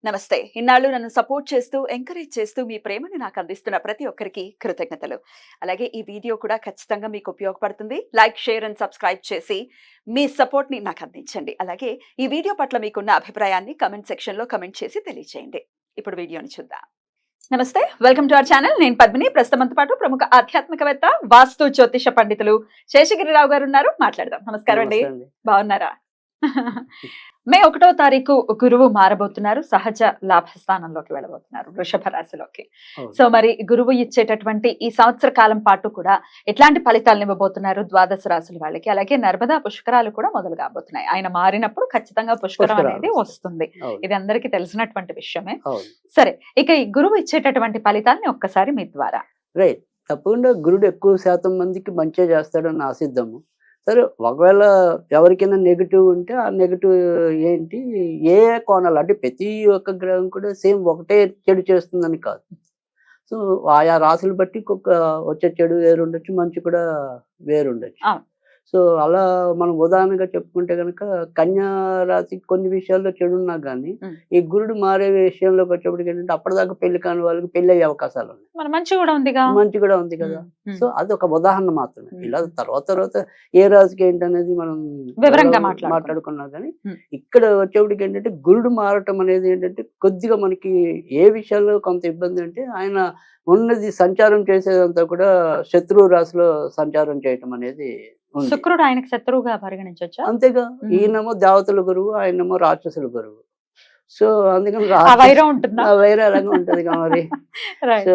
నమస్తే. ఇన్నాళ్ళు నన్ను సపోర్ట్ చేస్తూ, ఎంకరేజ్ చేస్తూ మీ ప్రేమని నాకు అందిస్తున్న ప్రతి ఒక్కరికి కృతజ్ఞతలు. అలాగే ఈ వీడియో కూడా ఖచ్చితంగా మీకు ఉపయోగపడుతుంది. లైక్, షేర్ అండ్ సబ్స్క్రైబ్ చేసి మీ సపోర్ట్‌ని నాకు అందించండి. అలాగే ఈ వీడియో పట్ల మీకున్న అభిప్రాయాన్ని కామెంట్ సెక్షన్‌లో కామెంట్ చేసి తెలియజేయండి. ఇప్పుడు వీడియోని చూద్దాం. నమస్తే. Welcome to our channel. నేను పద్మిని. ప్రస్తుతం మనతో పాటు ప్రముఖ ఆధ్యాత్మికవేత్త, వాస్తు జ్యోతిష పండితులు శేషగిరిరావు గారు ఉన్నారు. మాట్లాడదాం. నమస్కారం అండి. నమస్తే అండి. బాగున్నారా? మే 1వ తారీఖు గురువు మారబోతున్నారు. సహజ లాభస్థానంలోకి వెళ్ళబోతున్నారు, వృషభ రాశిలోకి. అవును. సో మరి గురువు ఇచ్చేటటువంటి ఈ సంవత్సర కాలం పాటు కూడా ఎట్లాంటి ఫలితాలను ఇవ్వబోతున్నారు ద్వాదశ రాశుల వాళ్ళకి? అలాగే నర్మదా పుష్కరాలు కూడా మొదలు కాబోతున్నాయి. ఆయన మారినప్పుడు ఖచ్చితంగా పుష్కరం పుష్కరాలు అనేది వస్తాయి. వస్తుంది. అవును. ఇది అందరికీ తెలిసినటువంటి విషయమే. అవును. సరే, ఇక ఈ గురువు ఇచ్చేటటువంటి ఫలితాన్ని ఒక్కసారి మీ ద్వారా. రైట్. తప్పకుండా గురుడు ఎక్కువ శాతం మందికి మంచే చేస్తాడని ఆశిద్దాము. సరే, ఒకవేళ ఎవరికైనా నెగిటివ్ ఉంటే ఆ నెగిటివ్ ఏంటి, ఏ కోణాలు అంటే ప్రతి ఒక్క గ్రహం కూడా సేమ్ ఒకటే చెడు చేస్తుందని కాదు. సో ఆయా రాశులు బట్టి వచ్చే చెడు వేరుండొచ్చు, మంచి కూడా వేరుండొచ్చు. అవును. సో అలా మనం ఉదాహరణగా చెప్పుకుంటే కనుక కన్యా రాశి కొన్ని విషయాల్లో చెడు ఉన్నా కానీ ఈ గురుడు మారే విషయంలోకి వచ్చేప్పటికి ఏంటంటే అప్పటిదాకా పెళ్లి కాని వాళ్ళకి పెళ్లి అయ్యే అవకాశాలు ఉన్నాయి. మన మంచి కూడా ఉందిగా. మంచి కూడా ఉంది కదా. సో అది ఒక ఉదాహరణ మాత్రమే. ఇలా తర్వాత ఏ రాశికి ఏంటనేది మనం వివరంగా మాట్లాడుకున్నా కానీ ఇక్కడ వచ్చేప్పటికి ఏంటంటే గురుడు మారటం అనేది ఏంటంటే కొద్దిగా మనకి ఏ విషయాల్లో కొంత ఇబ్బంది అంటే ఆయన ఉన్నది సంచారం చేసేదంతా కూడా శత్రువు రాశిలో సంచారం చేయటం అనేది ఉంది. శుక్రుడు ఆయనకు శత్రువుగా పరిగణించొచ్చా? అంతేగా. ఈయనేమో దేవతల గురువు, ఆయనేమో రాక్షసుల గురువు. సో అందుకని ఆ వైరం ఉంటుందా? వైరం అలాగే ఉంటది మరి. Right.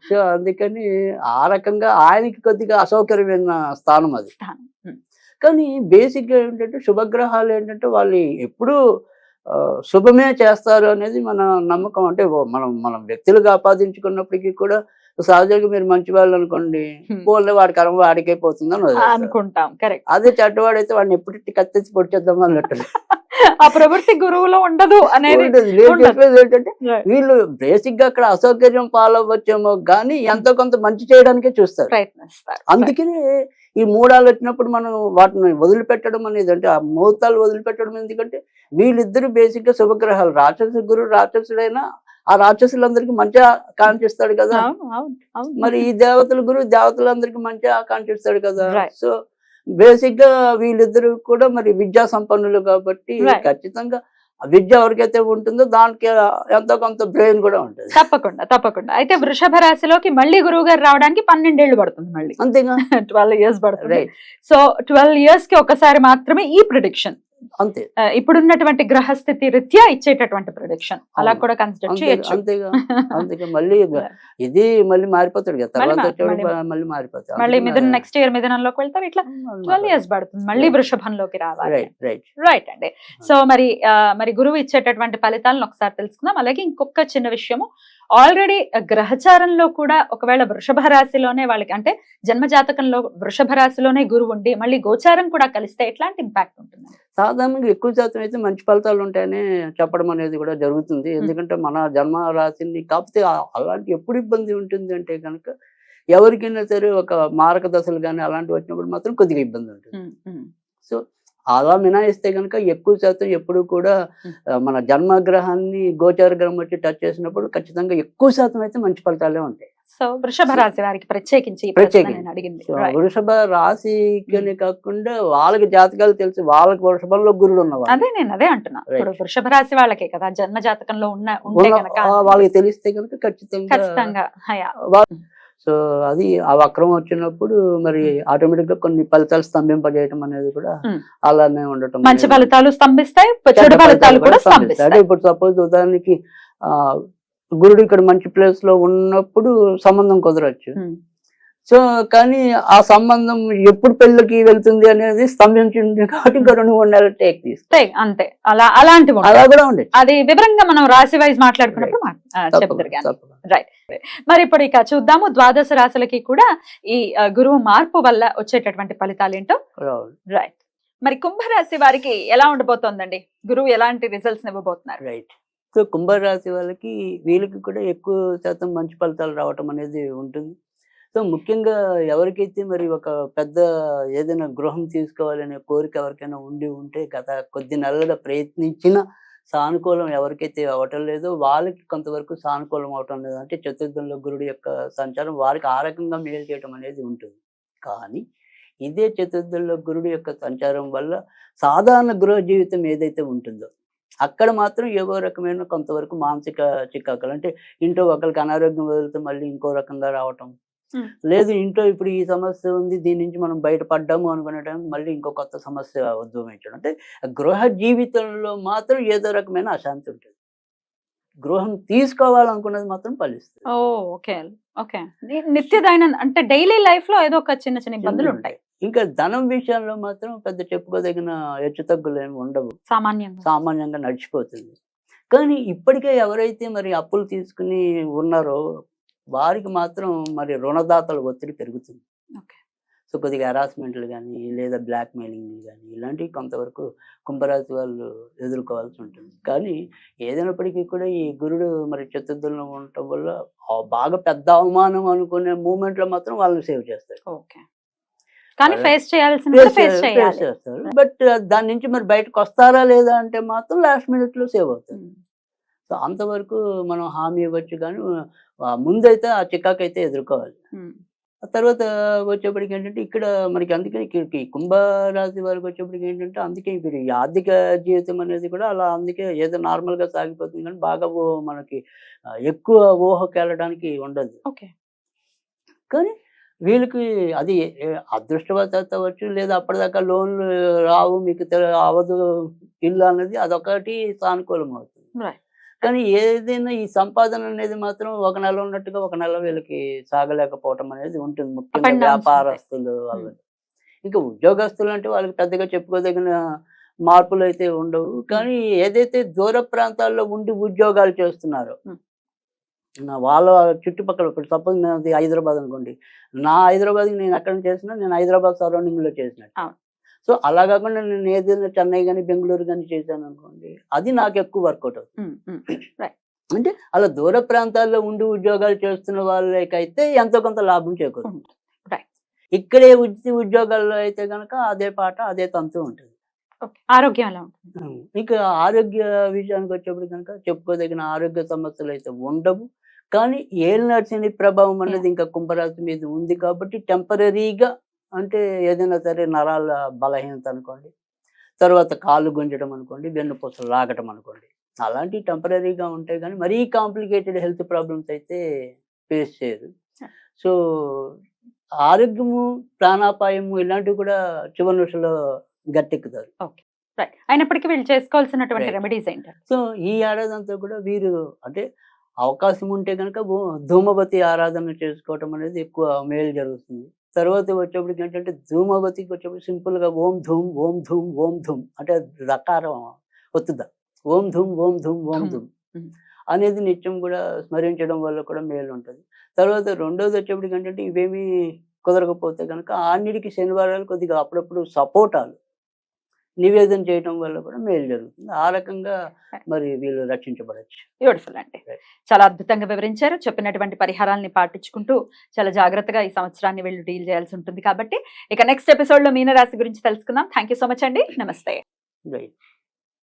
సో అందుకని ఆ రకంగా ఆయనకి కొద్దిగా అసౌకర్యమైన స్థానం అది. కానీ బేసిక్ గా ఏంటంటే శుభగ్రహాలు ఏంటంటే వాళ్ళు ఎప్పుడూ శుభమే చేస్తారు అనేది మన నమ్మకం. అంటే మనం వ్యక్తులుగా ఆపాదించుకున్నప్పటికీ కూడా సహజంగా మీరు మంచి వాళ్ళు అనుకోండి, పోలే వాడి కర్మ వాడికే పోతుందని అనుకుంటాం. కరెక్ట్. అదే చెడ్డవాడైతే వాడిని ఎప్పుడు కత్తించి పొడిచేద్దాం అన్నట్టు. ఆ ప్రవృత్తి గురువులో ఉండదు అనేది చెప్పేది ఏంటంటే వీళ్ళు బేసిక్ గా అక్కడ అసౌకర్యం పాలవ్వచ్చేమో కానీ ఎంతో కొంత మంచి చేయడానికే చూస్తారు, ప్రయత్నిస్తారు. అందుకనే ఈ మూడాలు వచ్చినప్పుడు మనం వాటిని వదిలిపెట్టడం అనేది, అంటే ఆ ముహూర్తాలు వదిలిపెట్టడం ఎందుకంటే వీళ్ళిద్దరు బేసిక్ గా శుభగ్రహాలు. రాక్షసు గురువు రాక్షసుడైనా ఆ రాక్షసులందరికీ మంచిగా కాంక్షిస్తాడు కదా. మరి ఈ దేవతల గురువు దేవతలందరికీ మంచిగా ఆకాంక్షిస్తాడు కదా. సో బేసిక్ గా వీళ్ళిద్దరు కూడా మరి విద్యా సంపన్నులు కాబట్టి ఖచ్చితంగా విద్య ఎవరికైతే ఉంటుందో దానికి ఎంతో కొంత బ్రెయిన్ కూడా ఉంటుంది. తప్పకుండా. అయితే వృషభ రాశిలోకి మళ్ళీ గురువు గారు రావడానికి 12 ఏళ్ళు పడుతుంది. మళ్ళీ అంతేగా 12 years పడుతుంది. సో 12 years కి ఒకసారి మాత్రమే ఈ ప్రిడిక్షన్. అంతే. ఇప్పుడున్నటువంటి గ్రహస్థితి రీత్యా ఇచ్చేటటువంటి ప్రొడిక్షన్ అలా కూడా కన్సిడర్ చేయొచ్చు. అంతేగా మళ్ళీ ఇది మళ్ళీ మారిపోతాడు కదా, తర్వాత మళ్ళీ మారిపోతాడు. మళ్ళీ మిథున నెక్స్ట్ ఇయర్ మిథునంలోకి వెళ్తారు. ఇట్లా 12 years పడుతుంది మళ్ళీ వృషభంలోకి రావాలి. రైట్ అండి. సో మరి గురువు ఇచ్చేటటువంటి ఫలితాలను ఒకసారి తెలుసుకుందాం. అలాగే ఇంకొక చిన్న విషయము, ఆల్రెడీ గ్రహచారంలో కూడా ఒకవేళ వృషభ రాశిలోనే వాళ్ళకి, అంటే జన్మ జాతకంలో వృషభ రాశిలోనే గురువు ఉండి మళ్ళీ గోచారం కూడా కలిస్తే ఎట్లాంటి ఇంపాక్ట్ ఉంటుంది? సాధారణంగా ఎక్కువ శాతం అయితే మంచి ఫలితాలు ఉంటాయని చెప్పడం అనేది కూడా జరుగుతుంది. ఎందుకంటే మన జన్మ రాశిని, కాకపోతే అలాంటి ఎప్పుడు ఇబ్బంది ఉంటుంది అంటే కనుక ఎవరికైనా సరే ఒక మారక దశలు కానీ అలాంటివి వచ్చినప్పుడు మాత్రం కొద్దిగా ఇబ్బంది ఉంటుంది. సో అలా మినాయిస్తే కనుక ఎక్కువ శాతం ఎప్పుడు కూడా మన జన్మగ్రహాన్ని గోచార గ్రహం వచ్చి టచ్ చేసినప్పుడు ఖచ్చితంగా ఎక్కువ శాతం అయితే మంచి ఫలితాలే ఉంటాయి. సో వృషభ రాశి వారికి ప్రత్యేకించి వృషభ రాశికి కాకుండా వాళ్ళకి జాతకాలు తెలిసి వాళ్ళకి వృషభంలో గురుడు ఉన్నవాళ్ళు. అదే అంటున్నా. ఇప్పుడు వృషభ రాశి వాళ్ళకే కదా జన్మ జాతకంలో వాళ్ళకి తెలిస్తే కనుక ఖచ్చితంగా. సో అది ఆ వక్రం వచ్చినప్పుడు మరి ఆటోమేటిక్ గా కొన్ని ఫలితాలు స్తంభింపజేయటం అనేది కూడా అలానే ఉండటం. మంచి ఫలితాలు స్తంభిస్తాయి, చెడు ఫలితాలు కూడా స్తంభిస్తాయి. ఇప్పుడు సపోజ్ ఉదాహరణకి గురుడు ఇక్కడ మంచి ప్లేస్ లో ఉన్నప్పుడు సంబంధం కుదరచ్చు. సో కానీ ఆ సంబంధం ఎప్పుడు పెళ్ళికి వెళ్తుంది అనేది స్తంభించింది కాబట్టి ఇంకా 2-3 నెలలు టేక్ తీస్తే అంతే. అలాంటివి అలా కూడా ఉండేది. అది వివరంగా మనం రాశి వైజ్ మాట్లాడుకున్నప్పుడు చెప్తారు. రైట్. మరి ఇప్పుడు ఇక చూద్దాము ద్వాదశ రాశులకి కూడా ఈ గురువు మార్పు వల్ల వచ్చేటటువంటి ఫలితాలు ఏంటో. రైట్. మరి కుంభరాశి వారికి ఎలా ఉండబోతోందండి? గురువు ఎలాంటి రిజల్ట్స్ ఇవ్వబోతున్నారు? రైట్. సో కుంభరాశి వాళ్ళకి వీళ్ళకి కూడా ఎక్కువ శాతం మంచి ఫలితాలు రావటం అనేది ఉంటుంది. సో ముఖ్యంగా ఎవరికైతే మరి ఒక పెద్ద ఏదైనా గృహం తీసుకోవాలనే కోరిక ఎవరికైనా ఉంటే గత కొద్ది నెలలుగా ప్రయత్నించిన సానుకూలం ఎవరికైతే అవ్వటం లేదో వాళ్ళకి కొంతవరకు సానుకూలం అవటం లేదు. అంటే చతుర్థంలో గురుడు యొక్క సంచారం వారికి ఆ రకంగా మేలు చేయటం అనేది ఉంటుంది. కానీ ఇదే చతుర్థంలో గురుడు యొక్క సంచారం వల్ల సాధారణ గృహ జీవితం ఏదైతే ఉంటుందో అక్కడ మాత్రం ఏవో రకమైన కొంతవరకు మానసిక చికాకులు, అంటే ఇంట్లో ఒకరికి అనారోగ్యం వదిలితే మళ్ళీ ఇంకో రకంగా రావటం, లేదు ఇంట్లో ఇప్పుడు ఈ సమస్య ఉంది దీని నుంచి మనం బయటపడ్డాము అనుకునే టైంకి మళ్ళీ ఇంకో కొత్త సమస్య ఉద్భవించడం. అంటే గృహ జీవితంలో మాత్రం ఏదో రకమైన అశాంతి ఉంటుంది. గృహం తీసుకోవాలనుకున్నది మాత్రం ఫలిస్తుంది. ఓ ఓకే ఓకే. నిత్య దైనంద అంటే డైలీ లైఫ్ లో ఏదో ఒక చిన్న చిన్న ఇబ్బందులు ఉంటాయి. ఇంకా ధనం విషయంలో మాత్రం పెద్ద చెప్పుకోదగిన హెచ్చుతగ్గులు ఏమి ఉండవు, సామాన్యంగా నడిచిపోతుంది. కానీ ఇప్పటికే ఎవరైతే మరి అప్పులు తీసుకుని ఉన్నారో వారికి మాత్రం మరి రుణదాతల ఒత్తిడి పెరుగుతుంది. సో కొద్దిగా హెరాస్మెంట్లు కానీ లేదా బ్లాక్ మెయిలింగ్ కానీ ఇలాంటివి కొంతవరకు కుంభరాశి వాళ్ళు ఎదుర్కోవాల్సి ఉంటుంది. కానీ ఏదైనప్పటికీ కూడా ఈ గురుడు మరి చతుర్థంలో ఉండటం వల్ల బాగా పెద్ద అవమానం అనుకునే మూమెంట్లో మాత్రం వాళ్ళని సేవ్ చేస్తారు. ఓకే, కానీ ఫేస్ చేస్తారు. బట్ దాని నుంచి మరి బయటకు వస్తారా లేదా అంటే మాత్రం లాస్ట్ మినిట్ లో సేవ్ అవుతారు. సో అంతవరకు మనం హామీ ఇవ్వచ్చు, కానీ ముందైతే ఆ చికాకు అయితే ఎదుర్కోవాలి. ఆ తర్వాత వచ్చేప్పటికి ఏంటంటే ఇక్కడ మనకి అందుకని ఇక్కడికి కుంభరాశి వారికి వచ్చేప్పటికి ఏంటంటే అందుకే ఇప్పుడు ఈ ఆర్థిక జీవితం అనేది కూడా అలా అందుకే ఏదో నార్మల్ గా సాగిపోతుంది, కానీ బాగా మనకి ఎక్కువ ఊహకి వెళ్ళడానికి ఉండదు. కానీ వీళ్ళకి అది అదృష్టవశాత్తు అవ్వచ్చు, లేదా అప్పటిదాకా లోన్లు రావు, మీకు అవదు ఇల్లు అన్నది అదొకటి సానుకూలం అవుతుంది. కానీ ఏదైనా ఈ సంపాదన అనేది మాత్రం ఒక నెల ఉన్నట్టుగా ఒక నెల వీళ్ళకి సాగలేకపోవటం అనేది ఉంటుంది, ముఖ్యంగా వ్యాపారస్తులు వాళ్ళకి. ఇంకా ఉద్యోగస్తులు అంటే వాళ్ళకి పెద్దగా చెప్పుకోదగిన మార్పులు అయితే ఉండవు. కానీ ఏదైతే దూర ప్రాంతాల్లో ఉండి ఉద్యోగాలు చేస్తున్నారో వాళ్ళ చుట్టుపక్కల, ఇప్పుడు సపోజ్ నాది హైదరాబాద్ అనుకోండి, నా హైదరాబాద్కి నేను ఎక్కడ చేసినా నేను హైదరాబాద్ సరౌండింగ్లో చేసినట్టు. సో అలా కాకుండా నేను ఏదైనా చెన్నై కానీ బెంగళూరు కానీ చేశాను అనుకోండి, అది నాకు ఎక్కువ వర్కౌట్ అవుతుంది. అంటే అలా దూర ప్రాంతాల్లో ఉండి ఉద్యోగాలు చేస్తున్న వాళ్ళకైతే ఎంతో కొంత లాభం చేకూరుతుంది. ఇక్కడే ఉద్యోగాల్లో అయితే కనుక అదే పాట అదే తంతు ఉంటుంది. ఆరోగ్యం ఎలా ఉంటుంది? ఇంకా ఆరోగ్య విషయానికి వచ్చేప్పుడు కనుక చెప్పుకోదగిన ఆరోగ్య సమస్యలు అయితే ఉండవు. కానీ ఏలినాటి ప్రభావం అనేది ఇంకా కుంభరాశి మీద ఉంది కాబట్టి టెంపరీగా, అంటే ఏదైనా సరే నరాల బలహీనత అనుకోండి, తర్వాత కాళ్ళు గుంజడం అనుకోండి, వెన్నుపూసలు లాగటం అనుకోండి, అలాంటివి టెంపరీగా ఉంటాయి. కానీ మరీ కాంప్లికేటెడ్ హెల్త్ ప్రాబ్లమ్స్ అయితే ఫేస్ చేయరు. సో ఆరోగ్యము, ప్రాణాపాయము ఇలాంటివి కూడా చివరి నిమిషంలో గట్టెక్కుతారు. అయినప్పటికీ వీళ్ళు చేసుకోవాల్సినటువంటి రెమెడీస్ ఏంటి? సో ఈ ఏడాది అంతా కూడా వీరు అంటే అవకాశం ఉంటే కనుక ధూమవతి ఆరాధన చేసుకోవటం అనేది ఎక్కువ మేలు జరుగుతుంది. తర్వాత వచ్చేప్పటికి ఏంటంటే ధూమవతికి వచ్చేప్పుడు సింపుల్గా ఓం ధూమ్ ఓం ధూమ్ ఓం ధూమ్ అంటే రకారం ఒత్తుదా, ఓం ధూమ్ ఓం ధూమ్ ఓం ధూమ్ అనేది నిత్యం కూడా స్మరించడం వల్ల కూడా మేలు ఉంటుంది. తర్వాత రెండోది వచ్చేప్పటికి ఏంటంటే ఇవేమీ కుదరకపోతే కనుక అన్నిటికీ శనివారాలు కొద్దిగా అప్పుడప్పుడు సపోటాలు నివేదన చేయడం వల్ల కూడా మేలు జరుగుతుంది. ఆ రకంగా మరి వీళ్ళు రక్షించబడచ్చు. బ్యూటిఫుల్ అండి, చాలా అద్భుతంగా వివరించారు. చెప్పినటువంటి పరిహారాలని పాటించుకుంటూ చాలా జాగ్రత్తగా ఈ సంవత్సరాన్ని వీళ్ళు డీల్ చేయాల్సి ఉంటుంది. కాబట్టి ఇక నెక్స్ట్ ఎపిసోడ్ లో మీనరాశి గురించి తెలుసుకుందాం. థ్యాంక్ యూ సో మచ్ అండి. నమస్తే. రైట్.